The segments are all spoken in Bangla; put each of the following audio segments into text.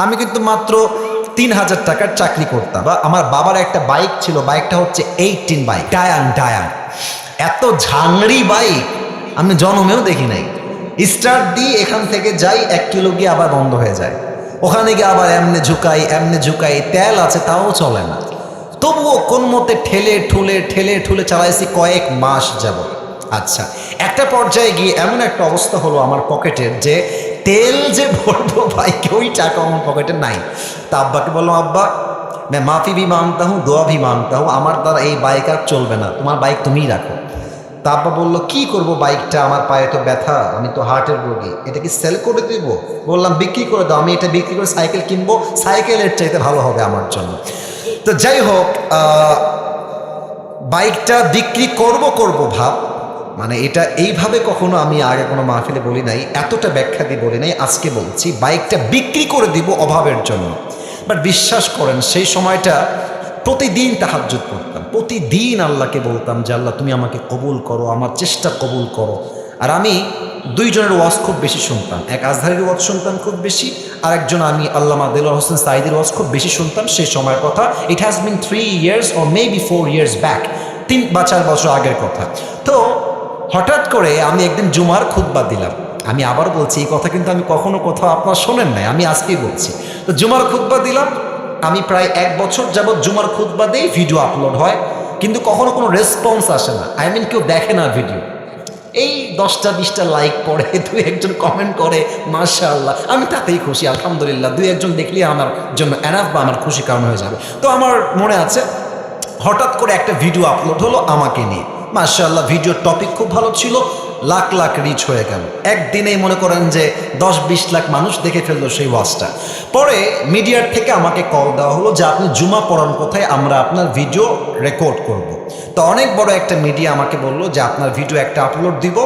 আমি কিন্তু মাত্র ৩,০০০ টাকার চাকরি করতাম। বা আমার বাবার একটা বাইক ছিল, বাইকটা হচ্ছে 18 বাইক, ডায়ান ডায়ান। এত ঝাংড়ি বাইক আমি জন্মেও দেখি নাই। স্টার্ট দিয়ে এখান থেকে যাই 1 কিলো গিয়ে আবার বন্ধ হয়ে যায়, ওখানে গিয়ে আবার এমনে ঝুকাই, তেল আছে তাও চলে না। তবুও কোন মতে ঠেলে ঠুলে চালাইছি কয়েক মাস যাব। আচ্ছা, একটা পর্যায়ে গিয়ে এমন একটা অবস্থা হলো আমার পকেটের, যে তেল যে ভরবো বাইকে ওই টাকা আমার পকেটে নাই। তা আব্বাকে বললাম, আব্বা मैं माफ़ी भी मांगता हूँ, দোয়া भी मांगता हूँ, আমার দ্বারা এই বাইক আর চলবে না, তোমার বাইক তুমিই রাখো। তা আব্বা বললো, কি করব বাইকটা, আমার পায়ে তো ব্যথা, আমি তো হার্টের রোগী, এটা কি সেল করে দেব? বললাম, বিক্রি করে দাও, আমি এটা বিক্রি করে সাইকেল কিনবো, সাইকেলের চাইতে ভালো হবে আমার জন্য। তো যাই হোক, বাইকটা বিক্রি করব ভাব, মানে এটা এইভাবে কখনো আমি আগে কোনো মাহফিলে বলি নাই, এতটা ব্যাখ্যা দিয়ে বলি নাই, আজকে বলছি বাইকটা বিক্রি করে দিব অভাবের জন্য। বাট বিশ্বাস করেন সেই সময়টা প্রতিদিন তাহাজ্জুদ করতাম, প্রতিদিন আল্লাহকে বলতাম যে আল্লাহ তুমি আমাকে কবুল করো, আমার চেষ্টা কবুল করো। আর আমি দুইজনের ওয়াজ খুব বেশি শুনতাম, এক আজহারের ওয়াজ শুনতাম খুব বেশি, আর একজন আমি আল্লামা দেলোয়ার হোসেন সাঈদীর ওয়াজ খুব বেশি শুনতাম সেই সময়ের কথা। It has been 3 years or maybe 4 years back, 3 বা 4 বছর আগের কথা। তো হঠাৎ করে আমি একদিন জুমার খুতবা দিলাম, আমি আবার বলছি এই কথা কিন্তু আমি কখনো কোথাও আপনারা শোনেন নাই, আমি আজকেই বলছি। তো জুমার খুতবা দিলাম, আমি প্রায় 1 বছর যাবৎ জুমার খুতবা দিই, ভিডিও আপলোড হয়, কিন্তু কখনো কোনো রেসপন্স আসে না, আই মিন কেউ দেখে না ভিডিও। এই 10টা 20টা লাইক পড়ে, 2-1জন কমেন্ট করে, মাশাআল্লাহ, আমি তাতেই খুশি, আলহামদুলিল্লাহ, 2-1জন দেখলে আমার জন্য এনাফ বা আমার খুশি কারণ হয়ে যাবে। তো আমার মনে আছে হঠাৎ করে একটা ভিডিও আপলোড হলো আমাকে নিয়ে, মাশাআল্লাহ, ভিডিওর টপিক খুব ভালো ছিল, লাখ লাখ রিচ হয়ে গেল, একদিনেই মনে করেন যে 10-20 লাখ মানুষ দেখে ফেললো সেই ওয়াজটা। পরে মিডিয়ার থেকে আমাকে কল দেওয়া হলো যে আপনি জুমা পড়ান কোথায়, আমরা আপনার ভিডিও রেকর্ড করব। তো অনেক বড় একটা মিডিয়া আমাকে বললো যে আপনার ভিডিও একটা আপলোড দিব,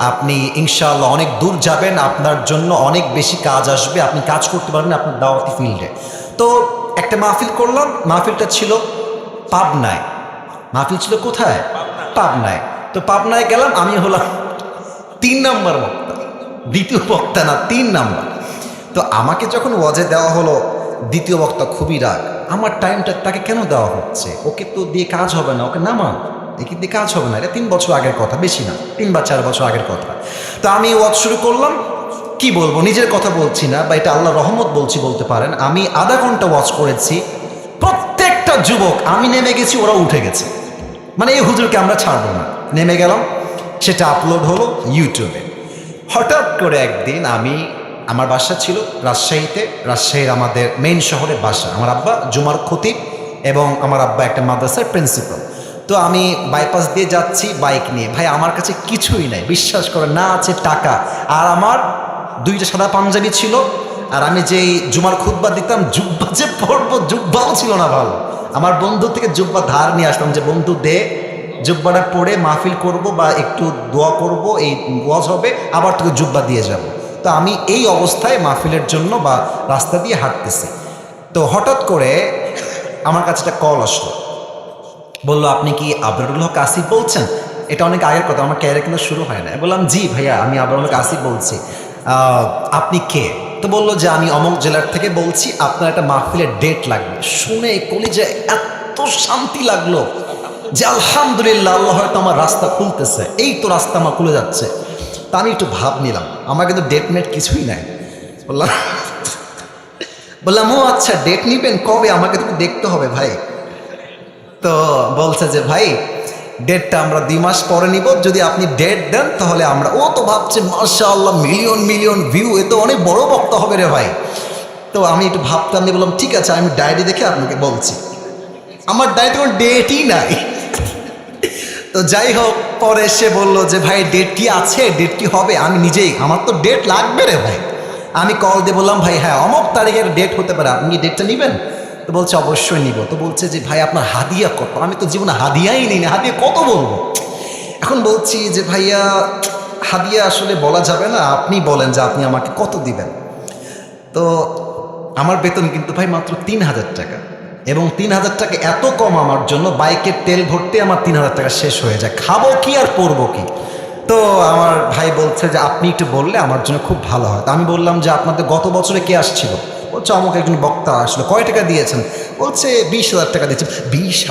আপনি ইনশাআল্লাহ অনেক দূর যাবেন, আপনার জন্য অনেক বেশি কাজ আসবে, আপনি কাজ করতে পারবেন আপনার দাওয়াতি ফিল্ডে। তো একটা মাহফিল করলাম, মাহফিলটা ছিল পাবনায়। মাহফিল ছিল কোথায়? পাবনায়। তো পাবনায় গেলাম, আমি হলাম 3 নাম্বার বক্তা, দ্বিতীয় বক্তা না, 3 নাম্বার। তো আমাকে যখন ওয়াজে দেওয়া হলো, দ্বিতীয় বক্তা খুবই রাগ, আমার টাইমটা তাকে কেন দেওয়া হচ্ছে, ওকে তো দিয়ে কাজ হবে না, ওকে নামান, একে দিয়ে কাজ হবে না, এটা 3 বছর আগের কথা, বেশি না, 3 বা 4 বছর আগের কথা। তো আমি ওয়াজ শুরু করলাম, কি বলবো, নিজের কথা বলছি না বা এটা আল্লাহ রহমত বলছি বলতে পারেন, আমি আধা ঘন্টা ওয়াজ করেছি, প্রত্যেকটা যুবক, আমি নেমে গেছি ওরা উঠে গেছে, মানে এই হুজুরকে আমরা ছাড়বো না, নেমে গেলাম, সেটা আপলোড হলো ইউটিউবে। হঠাৎ করে একদিন আমার বাসা ছিল রাজশাহীতে, রাজশাহীর আমাদের মেইন শহরে বাসা, আমার আব্বা জুমার খতিব এবং আমার আব্বা একটা মাদ্রাসার প্রিন্সিপাল। তো আমি বাইপাস দিয়ে যাচ্ছি বাইক নিয়ে, ভাই আমার কাছে কিছুই নাই, বিশ্বাস করে, না আছে টাকা, আর আমার 2টা সাদা পাঞ্জাবি ছিল, আর আমি যেই জুমার খুতবা দিতাম, জুব্বা যে পরবো, জুব্বাও ছিল না ভালো, আমার বন্ধু থেকে জুব্বা ধার নিয়ে আসতাম যে বন্ধু দে, জুব্বাটা পরে মাহফিল করব বা একটু দোয়া করব, এই ওয়াজ হবে, আবার তোকে জুব্বা দিয়ে যাব। তো আমি এই অবস্থায় মাহফিলের জন্য বা রাস্তা দিয়ে হাঁটতেছি, তো হঠাৎ করে আমার কাছে একটা কল আসলো, বললো আপনি কি আবরারুল হক আসিফ বলছেন? এটা অনেক আগের কথা, আমার ক্যারিয়ার কিন্তু শুরু হয় না। বললাম জি ভাইয়া, আমি আবরারুল হক আসিফ বলছি, আপনি কে? তো বললো যে আমি অমুক জেলার থেকে বলছি, আপনার একটা মাহফিলের ডেট লাগবে। শুনে কলিজায় এত শান্তি লাগলো যে আলহামদুলিল্লাহ, আল্লাহ হয়তো আমার রাস্তা খুলতেছে, এই তো রাস্তা আমার খুলে যাচ্ছে। তা আমি একটু ভাব নিলাম, আমার কিন্তু ডেট মেট কিছুই নাই। বললাম ও আচ্ছা, ডেট নিবেন কবে, আমাকে তো দেখতে হবে ভাই। তো বলছে যে ভাই ডেটটা আমরা 2 মাস পরে নিব, যদি আপনি ডেট দেন তাহলে আমরা, ও তো ভাবছে মাশাআল্লাহ মিলিয়ন মিলিয়ন ভিউ, এ তো অনেক বড় বক্তা হবে রে ভাই। তো আমি একটু ভাবতাম, আমি বললাম ঠিক আছে, আমি ডায়েরি দেখে আপনাকে বলছি। আমার ডায়েরিতে কোনো ডেটই নাই। তো যাই হোক, পরে সে বললো যে ভাই ডেট কি আছে, ডেট কি হবে, আমি নিজেই, আমার তো ডেট লাগবে রে ভাই। আমি কল দিয়ে বললাম ভাই হ্যাঁ অমুক তারিখের ডেট হতে পারে, আপনি কি ডেটটা নেবেন? তো বলছে অবশ্যই নিব। তো বলছে যে ভাই আপনার হাদিয়া কত? আমি তো জীবনে হাদিয়াই নিই না, হাদিয়া কত বলবো। এখন বলছি যে ভাইয়া হাদিয়া আসলে বলা যাবে না, আপনি বলেন যে আপনি আমাকে কত দিবেন। তো আমার বেতন কিন্তু ভাই মাত্র 3,000 টাকা, এবং 3,000 টাকা এত কম আমার জন্য, বাইকের তেল ভরতে আমার 3,000 টাকা শেষ হয়ে যায়, খাবো কি আর পরবো কি। তো আমার ভাই বলছে যে আপনি একটু বললে আমার জন্য খুব ভালো হয়। তো আমি বললাম যে আপনাদের গত বছরে কে আসছিল? বলছে চমক একজন বক্তা আসলো, কয় টাকা দিয়েছেন? বলছে 20,000 টাকা দিয়েছে।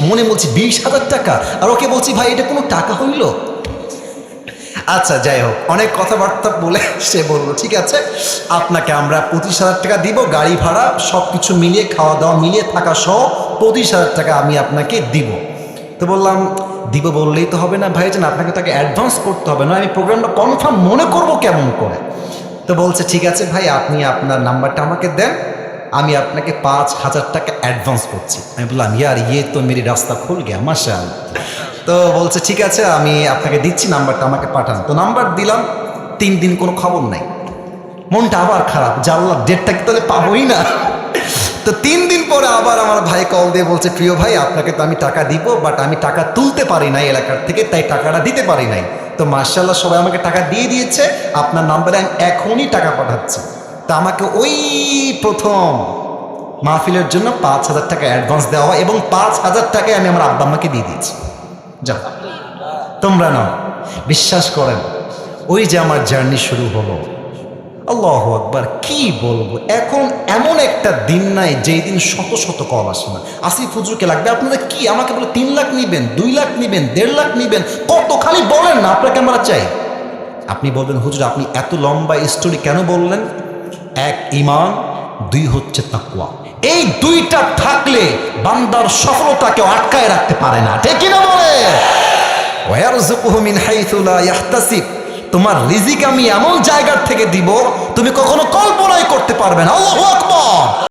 মনে বলছি 20,000 টাকা, আর ওকে বলছি ভাই এটা কোনো টাকা হইল? আচ্ছা যাই হোক, অনেক কথাবার্তা বলে সে বললো ঠিক আছে আপনাকে আমরা 25,000 টাকা দিব, গাড়ি ভাড়া সব কিছু মিলিয়ে, খাওয়া দাওয়া মিলিয়ে, থাকা সহ 25,000 টাকা আমি আপনাকে দিব। তো বললাম দিব বললেই তো হবে না ভাইজান, আপনাকে তাকে অ্যাডভান্স করতে হবে, না আমি প্রোগ্রামটা কনফার্ম মনে করব কেমন করে। তো বলছে ঠিক আছে ভাই, আপনি আপনার নাম্বারটা আমাকে দেন, আমি আপনাকে 5,000 টাকা অ্যাডভান্স করছি। আমি বললাম ইয়ার ইয়ে তো মেরি রাস্তা খুল গিয়া মাশাআল্লাহ। তো বলছে ঠিক আছে আমি আপনাকে দিচ্ছি, নাম্বারটা আমাকে পাঠান। তো নাম্বার দিলাম, 3 দিন কোনো খবর নাই। মনটা আবার খারাপ, জানলাম ডেটটা কি তাহলে পাবোই না। তো 3 দিন পরে আবার আমার ভাই কল দিয়ে বলছে প্রিয় ভাই আপনাকে তো আমি টাকা দিব, বাট আমি টাকা তুলতে পারি নাই এলাকার থেকে, তাই টাকাটা দিতে পারি নাই। তো মার্শাল্লাহ সবাই আমাকে টাকা দিয়ে দিয়েছে, আপনার নাম্বারে আমি এখনই টাকা পাঠাচ্ছি। তা আমাকে ওই প্রথম মাহফিলের জন্য 5,000 টাকা অ্যাডভান্স দেওয়া হয়, এবং 5,000 টাকায় আমি আমার আব্বা আম্মাকে দিয়ে দিয়েছি। যাও তোমরা নাও। বিশ্বাস করেন ওই যে আমার জার্নি শুরু হলো, আল্লাহু আকবার, কি বলবো। এখন এমন একটা দিন নাই যেই দিন শত শত কল আসে না, আসিফ হুজুরকে লাগবে আপনাদের কি, আমাকে বলে 3 লাখ নিবেন, 2 লাখ নিবেন, 1.5 লাখ নিবেন, কত খালি বলেন না আপনাকে আমরা চাই। আপনি বলবেন হুজুর আপনি এত লম্বা স্টোরি কেন বললেন? 1 ঈমান, 2 হচ্ছে তাকওয়া। এই 2টা থাকলে বান্দার সফলতাকে আটকায় রাখতে পারে না, ঠিক কিনা বলে? ওয়ারযুকুহু মিন হাইথু লা ইয়াহতাসিব, তোমার রিজিক আমি এমন জায়গার থেকে দিব তুমি কখনো কল্পনাই করতে পারবে না। আল্লাহু আকবার।